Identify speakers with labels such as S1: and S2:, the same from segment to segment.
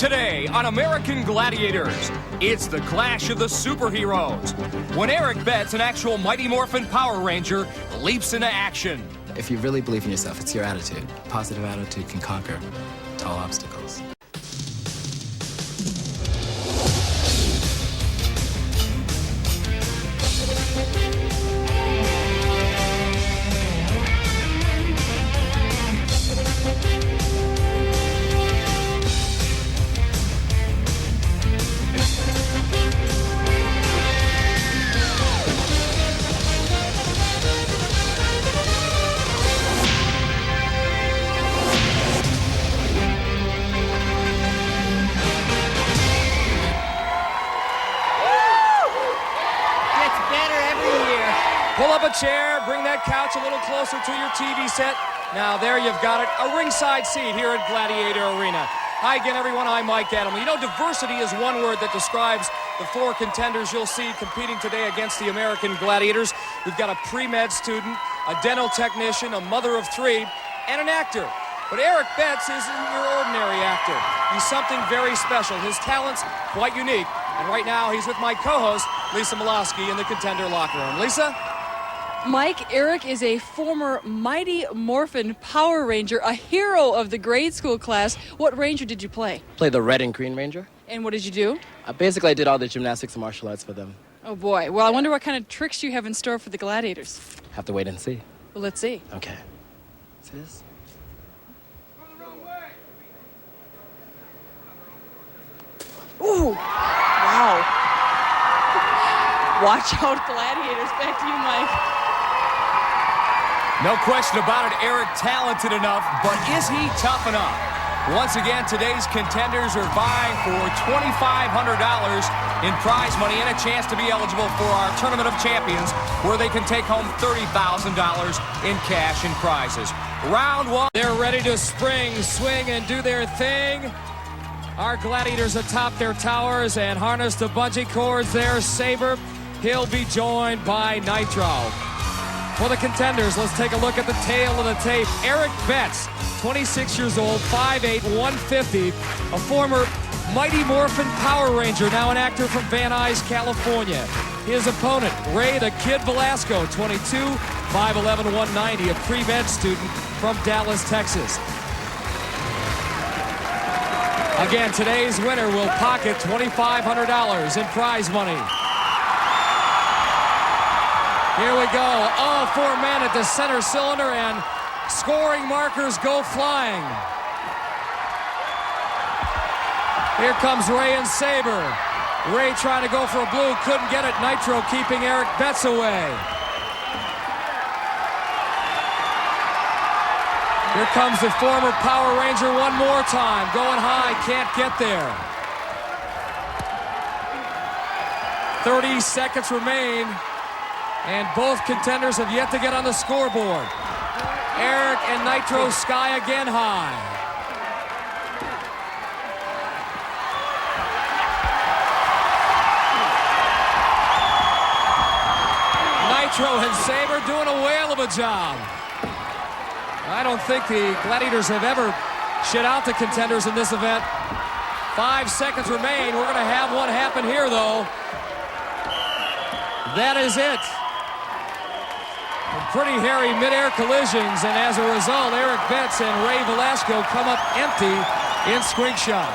S1: Today on American Gladiators, it's the clash of the superheroes. When Eric Betts, an actual Mighty Morphin Power Ranger, leaps into action.
S2: If you really believe in yourself, it's your attitude. Positive attitude can conquer tall obstacles.
S1: Pull up a chair, bring that couch a little closer to your TV set. Now there you've got it, a ringside seat here at Gladiator Arena. Hi again everyone, I'm Mike Adelman. You know, diversity is one word that describes the four contenders you'll see competing today against the American Gladiators. We've got a pre-med student, a dental technician, a mother of three, and an actor. But Eric Betts isn't your ordinary actor. He's something very special. His talent's quite unique. And right now he's with my co-host, Lisa Milosky, in the Contender Locker Room. Lisa?
S3: Mike, Eric is a former Mighty Morphin Power Ranger, a hero of the grade school class. What Ranger did you play?
S2: Play the Red and Green Ranger.
S3: And what did you do?
S2: Basically, I did all the gymnastics and martial arts for them.
S3: Oh boy. Well, I wonder what kind of tricks you have in store for the Gladiators.
S2: Have to wait and see.
S3: Well, let's see.
S2: Okay. See this?
S3: Ooh! Wow. Watch out, Gladiators. Back to you, Mike.
S1: No question about it, Eric talented enough, but is he tough enough? Once again, today's contenders are vying for $2,500 in prize money and a chance to be eligible for our Tournament of Champions, where they can take home $30,000 in cash and prizes. Round one. They're ready to spring, swing, and do their thing. Our Gladiators atop their towers and harness the bungee cords there. Sabre, he'll be joined by Nitro. For the contenders, let's take a look at the tail of the tape. Eric Betts, 26 years old, 5'8", 150, a former Mighty Morphin Power Ranger, now an actor from Van Nuys, California. His opponent, Ray the Kid Velasco, 22, 5'11", 190, a pre-med student from Dallas, Texas. Again, today's winner will pocket $2,500 in prize money. Here we go. All four men at the center cylinder, and scoring markers go flying. Here comes Ray and Sabre. Ray trying to go for a blue, couldn't get it. Nitro keeping Eric Betts away. Here comes the former Power Ranger one more time. Going high, can't get there. 30 seconds remain, and both contenders have yet to get on the scoreboard. Eric and Nitro sky again high. Nitro and Sabre doing a whale of a job. I don't think the Gladiators have ever shut out the contenders in this event. 5 seconds remain. We're going to have one happen here, though. That is it. Some pretty hairy mid-air collisions, and as a result, Eric Betts and Ray Velasco come up empty in Squink Shot.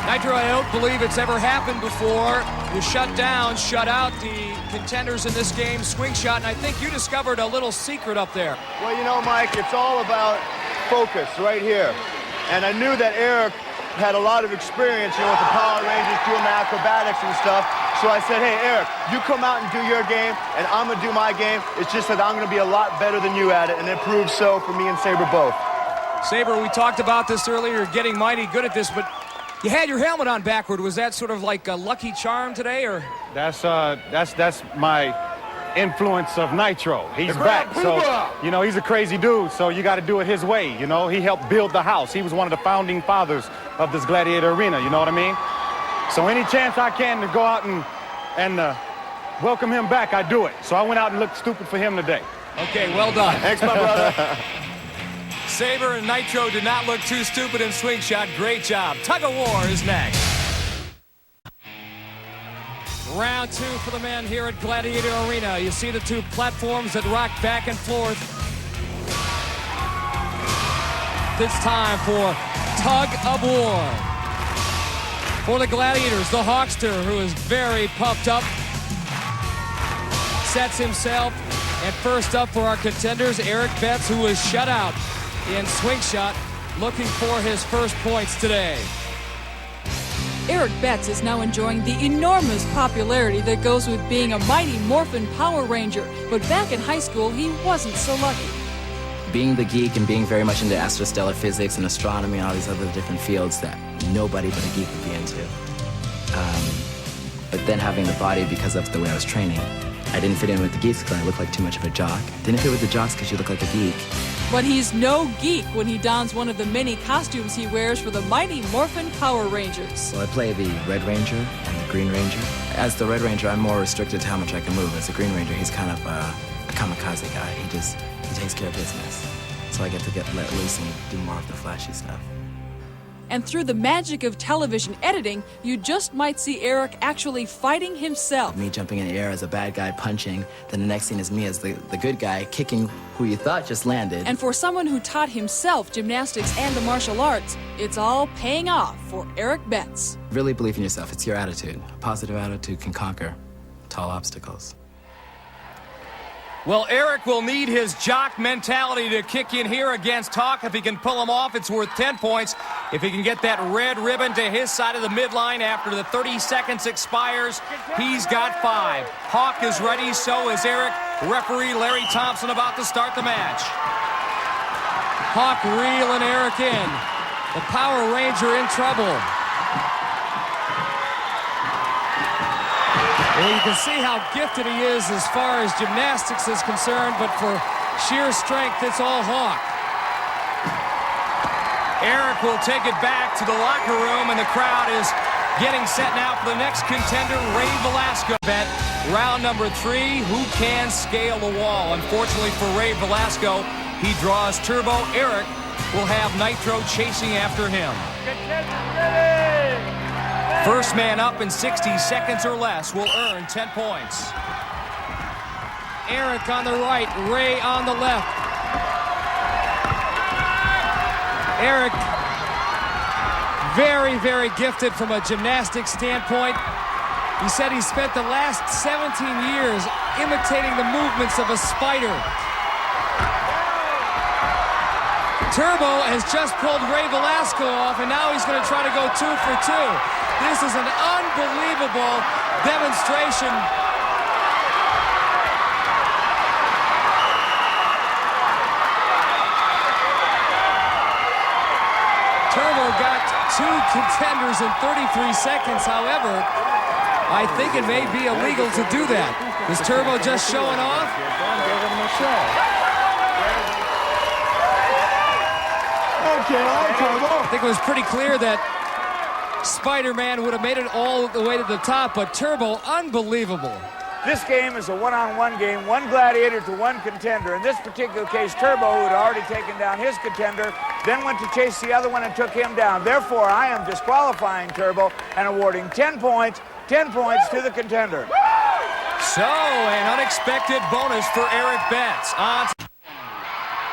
S1: Nitro, I don't believe it's ever happened before. You shut out the contenders in this game, Squink Shot, and I think you discovered a little secret up there.
S4: Well, you know, Mike, it's all about focus right here. And I knew that Eric had a lot of experience, with the Power Rangers doing the acrobatics and stuff. So I said, hey, Eric, you come out and do your game, and I'm going to do my game. It's just that I'm going to be a lot better than you at it, and it proved so for me and Sabre both.
S1: Sabre, we talked about this earlier, getting mighty good at this, but you had your helmet on backward. Was that sort of like a lucky charm today, or?
S5: That's my influence of Nitro. He's back, so, he's a crazy dude, so you got to do it his way, He helped build the house. He was one of the founding fathers of this Gladiator Arena, you know what I mean? So any chance I can to go out and welcome him back, I do it. So I went out and looked stupid for him today.
S1: Okay, well done.
S4: Thanks, my brother.
S1: Sabre and Nitro did not look too stupid in swing shot. Great job. Tug of war is next. Round 2 for the men here at Gladiator Arena. You see the two platforms that rock back and forth. It's time for Tug of War. For the Gladiators, the Hawkster, who is very pumped up, sets himself. And first up for our contenders, Eric Betts, who was shut out in swing shot, looking for his first points today.
S3: Eric Betts is now enjoying the enormous popularity that goes with being a Mighty Morphin Power Ranger. But back in high school, he wasn't so lucky.
S2: Being the geek and being very much into astrostellar physics and astronomy and all these other different fields that nobody but a geek would be into. But then having the body because of the way I was training, I didn't fit in with the geeks because I looked like too much of a jock. Didn't fit with the jocks because you look like a geek.
S3: But he's no geek when he dons one of the many costumes he wears for the Mighty Morphin Power Rangers.
S2: Well, I play the Red Ranger and the Green Ranger. As the Red Ranger, I'm more restricted to how much I can move. As the Green Ranger, he's kind of a kamikaze guy. He takes care of business. So I get to let loose and do more of the flashy stuff.
S3: And through the magic of television editing, you just might see Eric actually fighting himself.
S2: Me jumping in the air as a bad guy punching, then the next scene is me as the good guy kicking who you thought just landed.
S3: And for someone who taught himself gymnastics and the martial arts, it's all paying off for Eric Betts.
S2: Really believe in yourself. It's your attitude. A positive attitude can conquer tall obstacles.
S1: Well, Eric will need his jock mentality to kick in here against Hawk. If he can pull him off, it's worth 10 points. If he can get that red ribbon to his side of the midline after the 30 seconds expires, he's got 5. Hawk is ready, so is Eric. Referee Larry Thompson about to start the match. Hawk reeling Eric in. The Power Ranger in trouble. Well, you can see how gifted he is as far as gymnastics is concerned, but for sheer strength, it's all Hawk. Eric will take it back to the locker room, and the crowd is getting set now for the next contender, Ray Velasco. Bet round number 3, who can scale the wall? Unfortunately for Ray Velasco, he draws Turbo. Eric will have Nitro chasing after him. First man up in 60 seconds or less will earn 10 points. Eric on the right, Ray on the left. Eric, very, very gifted from a gymnastics standpoint. He said he spent the last 17 years imitating the movements of a spider. Turbo has just pulled Ray Velasco off, and now he's going to try to go 2 for 2. This is an unbelievable demonstration. Turbo got 2 contenders in 33 seconds. However, I think it may be illegal to do that. Is Turbo just showing off? I think it was pretty clear that Spider-Man would have made it all the way to the top, but Turbo, unbelievable.
S6: This game is a one-on-one game, one gladiator to one contender. In this particular case, Turbo, who had already taken down his contender, then went to chase the other one and took him down. Therefore, I am disqualifying Turbo and awarding 10 points to the contender.
S1: So, an unexpected bonus for Eric Betts.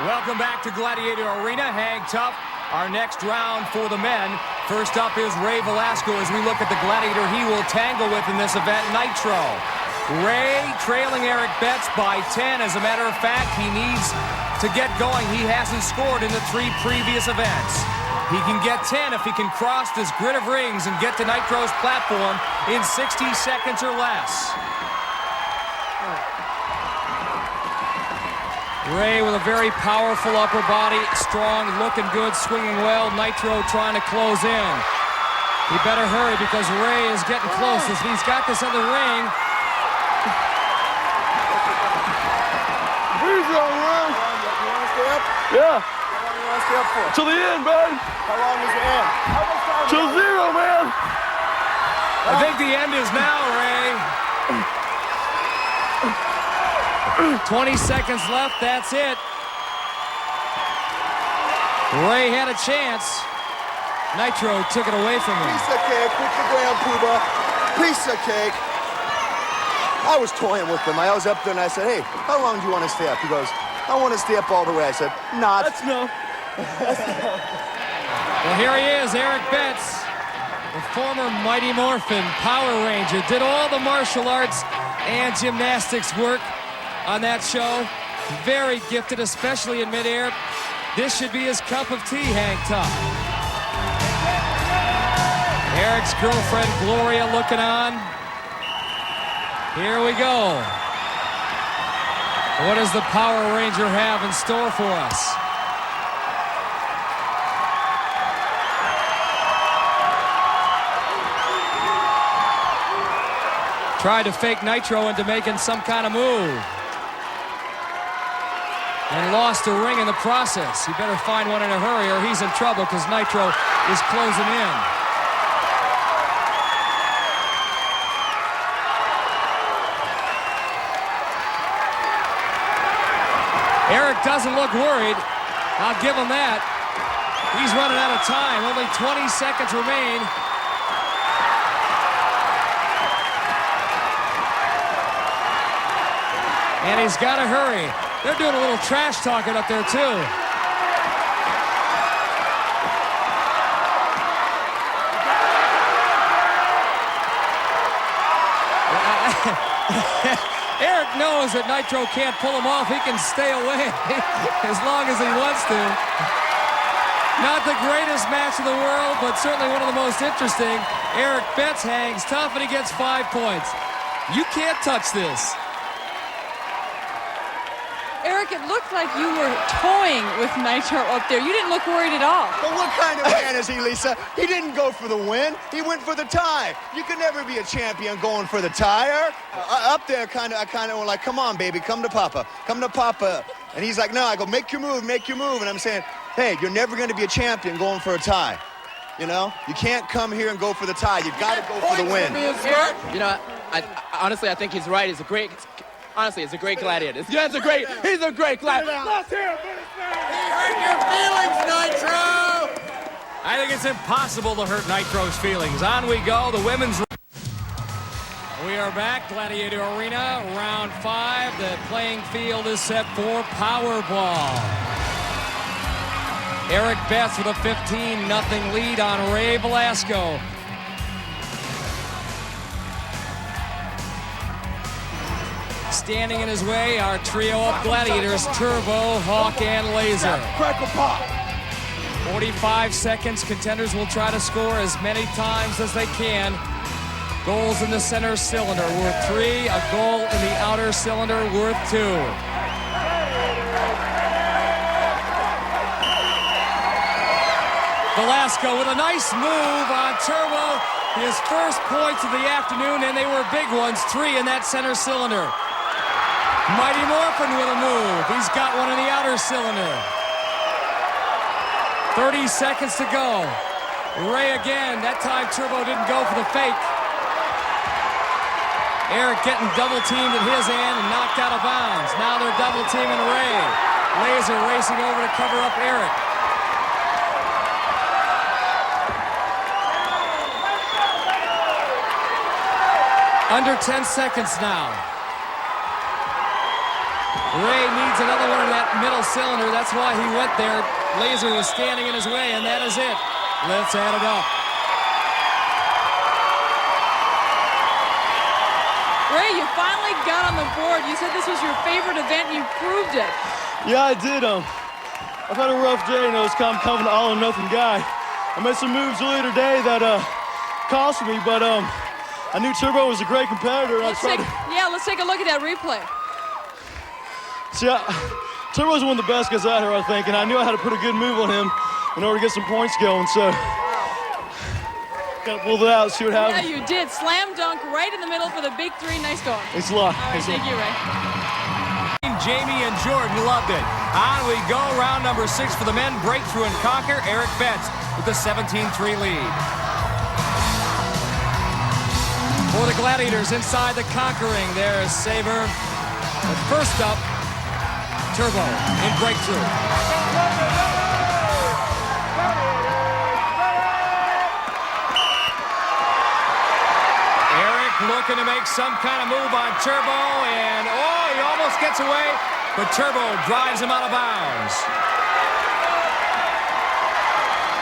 S1: Welcome back to Gladiator Arena. Hang tough. Our next round for the men. First up is Ray Velasco as we look at the gladiator he will tangle with in this event, Nitro. Ray trailing Eric Betts by 10. As a matter of fact, he needs to get going. He hasn't scored in the 3 previous events. He can get 10 if he can cross this grid of rings and get to Nitro's platform in 60 seconds or less. Ray with a very powerful upper body, strong, looking good, swinging well. Nitro trying to close in. He better hurry because Ray is getting close. As he's got this other ring.
S4: He's going, man. You want to stay up? Yeah. How long do you want to stay up for? Till the end, man. How long is the end? Till 0, man.
S1: I think the end is now, Ray. 20 seconds left, that's it. Ray had a chance. Nitro took it away from him.
S4: Piece of cake, pictogram, Puba. Piece of cake. I was toying with him. I was up there and I said, hey, how long do you want to stay up? He goes, I want to stay up all the way. I said, not.
S7: That's no.
S1: Well, here he is, Eric Betts, the former Mighty Morphin Power Ranger. Did all the martial arts and gymnastics work on that show. Very gifted, especially in midair. This should be his cup of tea, Hang Tough. Eric's girlfriend, Gloria, looking on. Here we go. What does the Power Ranger have in store for us? Tried to fake Nitro into making some kind of move. And lost a ring in the process. He better find one in a hurry or he's in trouble because Nitro is closing in. Eric doesn't look worried. I'll give him that. He's running out of time. Only 20 seconds remain. And he's got to hurry. They're doing a little trash talking up there, too. Eric knows that Nitro can't pull him off. He can stay away as long as he wants to. Not the greatest match in the world, but certainly one of the most interesting. Eric Betts hangs tough, and he gets 5 points. You can't touch this.
S3: Eric, it looked like you were toying with Nitro up there. You didn't look worried at all.
S4: But what kind of man is he, Lisa? He didn't go for the win. He went for the tie. You can never be a champion going for the tie. Up there, I kind of were like, come on, baby, come to Papa. Come to Papa. And he's like, no. I go, make your move, make your move. And I'm saying, hey, you're never going to be a champion going for a tie. You know? You can't come here and go for the tie. You've got to go for the win.
S7: You know, I honestly, I think he's right. He's a great... Honestly, it's a great gladiator. He's a great gladiator. Let's hear it.
S8: He hurt your feelings, Nitro!
S1: I think it's impossible to hurt Nitro's feelings. On we go, the women's... We are back, Gladiator Arena, round 5. The playing field is set for Powerball. Eric Betts with a 15-0 lead on Ray Velasco. Standing in his way, our trio of gladiators, Turbo, Hawk, and Laser. 45 seconds. Contenders will try to score as many times as they can. Goals in the center cylinder worth 3. A goal in the outer cylinder worth 2. Velasco with a nice move on Turbo. His first points of the afternoon, and they were big ones. 3 in that center cylinder. Mighty Morphin with a move. He's got one in the outer cylinder. 30 seconds to go. Ray again. That time Turbo didn't go for the fake. Eric getting double teamed at his end and knocked out of bounds. Now they're double teaming Ray. Laser racing over to cover up Eric. Under 10 seconds now. Ray needs another one in that middle cylinder. That's why he went there. Laser was standing in his way, and that is it. Let's add it up.
S3: Ray, you finally got on the board. You said this was your favorite event, and you proved it.
S7: Yeah, I did. I've had a rough day, it's kind of an all-or-nothing guy. I made some moves earlier today that cost me, but I knew Turbo was a great competitor.
S3: Let's take a look at that replay.
S7: See, Turbo's one of the best guys out here, I think, and I knew I had to put a good move on him in order to get some points going, so gotta pull it out, see what happens.
S3: Yeah, you did. Slam dunk right in the middle for the big 3. Nice going.
S7: Thanks a lot.
S3: All right, thank you, Ray.
S1: Jamie and Jordan loved it. On we go, round number 6 for the men. Breakthrough and conquer. Eric Betts with the 17-3 lead. For the Gladiators inside the conquering, there's Saber. But first up, Turbo in breakthrough. looking to make some kind of move on Turbo, and oh, he almost gets away, but Turbo drives him out of bounds.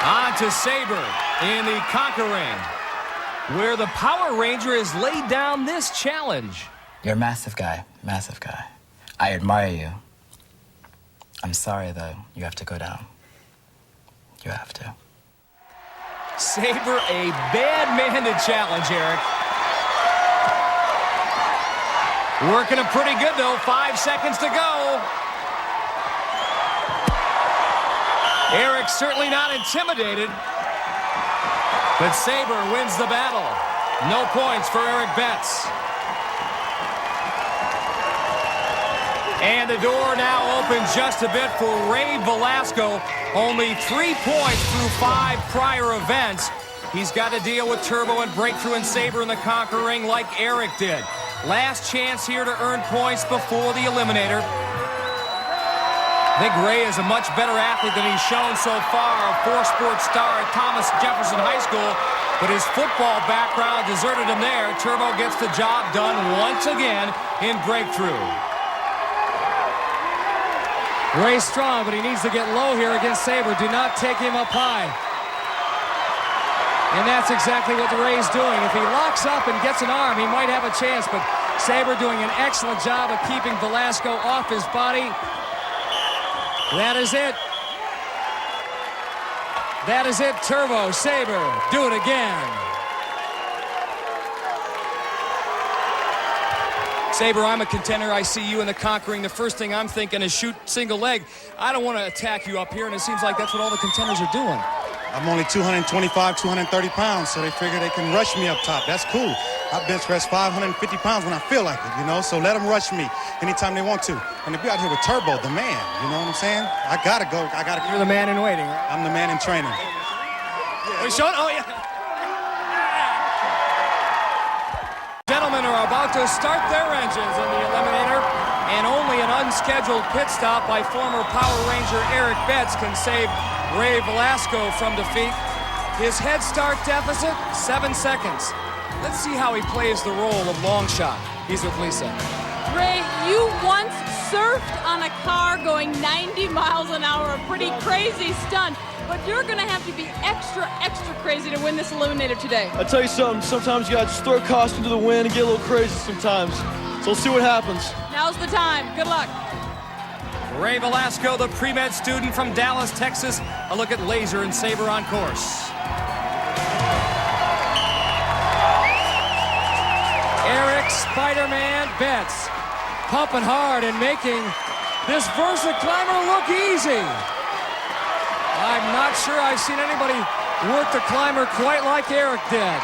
S1: On to Sabre in the Conquer Ring, where the Power Ranger has laid down this challenge.
S2: You're a massive guy, massive guy. I admire you. I'm sorry, though, you have to go down. You have to.
S1: Sabre, a bad man to challenge, Eric. Working him pretty good, though. 5 seconds to go. Eric certainly not intimidated, but Sabre wins the battle. No points for Eric Betts. And the door now opens just a bit for Ray Velasco. Only 3 points through 5 prior events. He's got to deal with Turbo and Breakthrough and Sabre in the Conquer Ring like Eric did. Last chance here to earn points before the Eliminator. I think Ray is a much better athlete than he's shown so far. A 4-sport star at Thomas Jefferson High School, but his football background deserted him there. Turbo gets the job done once again in Breakthrough.
S9: Ray's strong, but he needs to get low here against Sabre. Do not take him up high. And that's exactly what Ray's doing. If he locks up and gets an arm, he might have a chance, but Sabre doing an excellent job of keeping Velasco off his body. That is it. That is it, Turbo, Sabre, do it again.
S1: Sabre, I'm a contender. I see you in the Conquer Ring. The first thing I'm thinking is shoot single leg. I don't want to attack you up here, and it seems like that's what all the contenders are doing.
S5: I'm only 225, 230 pounds, so they figure they can rush me up top. That's cool. I bench press 550 pounds when I feel like it, you know, so let them rush me anytime they want to. And if you're out here with Turbo, the man, you know what I'm saying? I got to go.
S9: You're the man in waiting, right?
S5: I'm the man in training.
S1: Oh, Sean? Oh, yeah. Gentlemen are about to start their engines in the Eliminator, and only an unscheduled pit stop by former Power Ranger Eric Betts can save Ray Velasco from defeat. His head start deficit, 7 seconds. Let's see how he plays the role of long shot. He's with Lisa.
S3: Ray, you once surfed on a car going 90 miles an hour, a pretty crazy stunt, but you're going to have to be extra crazy to win this Eliminator today.
S7: I tell you something, sometimes you got to just throw caution to the wind and get a little crazy sometimes. So we'll see what happens.
S3: Now's the time. Good luck.
S1: Ray Velasco, the pre-med student from Dallas, Texas. A look at Laser and Sabre on course.
S9: Eric Spider-Man Betts pumping hard and making this Versa climber look easy. I'm not sure I've seen anybody work the climber quite like Eric did.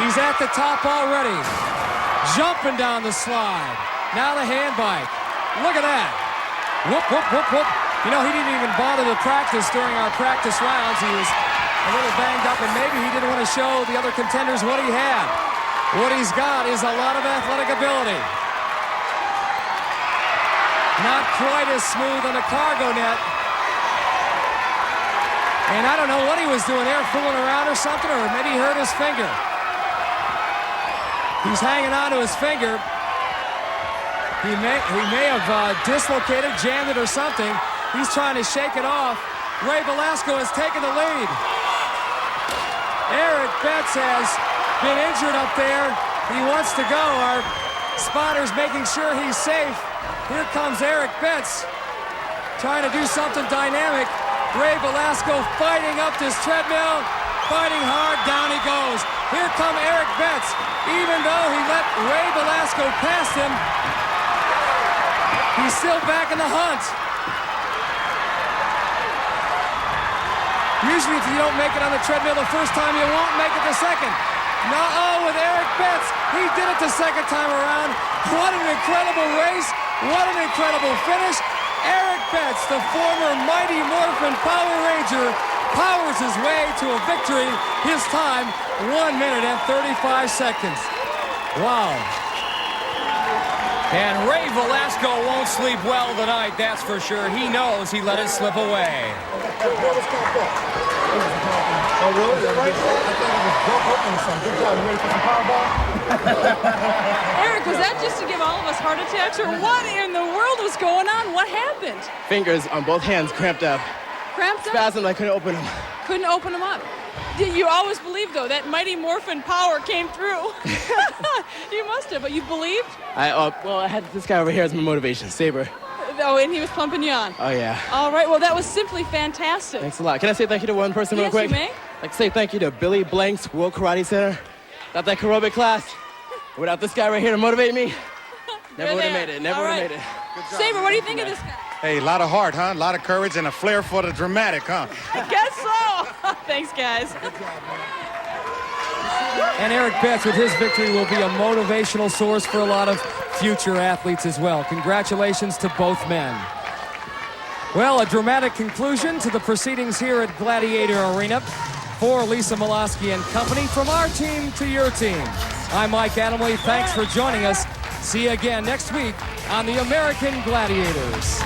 S9: He's at the top already. Jumping down the slide. Now the hand bike. Look at that. Whoop, whoop, whoop, whoop. You know, he didn't even bother to practice during our practice rounds. He was a little banged up, and maybe he didn't want to show the other contenders what he had. What he's got is a lot of athletic ability. Not quite as smooth on the cargo net. And I don't know what he was doing there, fooling around or something, or maybe he hurt his finger. He's hanging on to his finger. He may have dislocated, jammed it or something. He's trying to shake it off. Ray Velasco has taken the lead. Eric Betts has been injured up there. He wants to go. Our spotter's making sure he's safe. Here comes Eric Betts trying to do something dynamic. Ray Velasco fighting up this treadmill, fighting hard, down he goes. Here come Eric Betts. Even though he let Ray Velasco pass him, he's still back in the hunt. Usually if you don't make it on the treadmill the first time, you won't make it the second. No, with Eric Betts, he did it the second time around. What an incredible race. What an incredible finish. Eric Betts, the former Mighty Morphin Power Ranger, powers his way to a victory. His time, 1 minute and 35 seconds. Wow.
S1: And Ray Velasco won't sleep well tonight, that's for sure. He knows he let it slip away.
S7: Oh, really? I thought it was broke open or something. Good job. You ready for some Powerball?
S3: Eric, was that just to give all of us heart attacks, or what in the world was going on? What happened?
S2: Fingers on both hands cramped up.
S3: Cramped up?
S2: Spasm, I couldn't open them.
S3: Couldn't open them up. You always believed, though, that mighty morphin power came through. You must have, but you believed?
S2: Well, I had this guy over here as my motivation, Saber.
S3: Oh, and he was pumping you on.
S2: Oh, yeah.
S3: All right, well, that was simply fantastic.
S2: Thanks a lot. Can I say thank you to one person real
S3: Yes,
S2: quick?
S3: you may.
S2: I'd like to say thank you to Billy Blanks, World Karate Center. Without that aerobic class, without this guy right here to motivate me, never would have made it. Never would have made it.
S3: Saber, what do you think of this guy?
S5: Hey, a lot of heart, huh? A lot of courage and a flair for the dramatic, huh?
S3: I guess so. Thanks, guys.
S9: And Eric Betts, with his victory, will be a motivational source for a lot of future athletes as well. Congratulations to both men. Well, a dramatic conclusion to the proceedings here at Gladiator Arena. For Lisa Miloski and company, from our team to your team, I'm Mike Adamle. Thanks for joining us. See you again next week on the American Gladiators.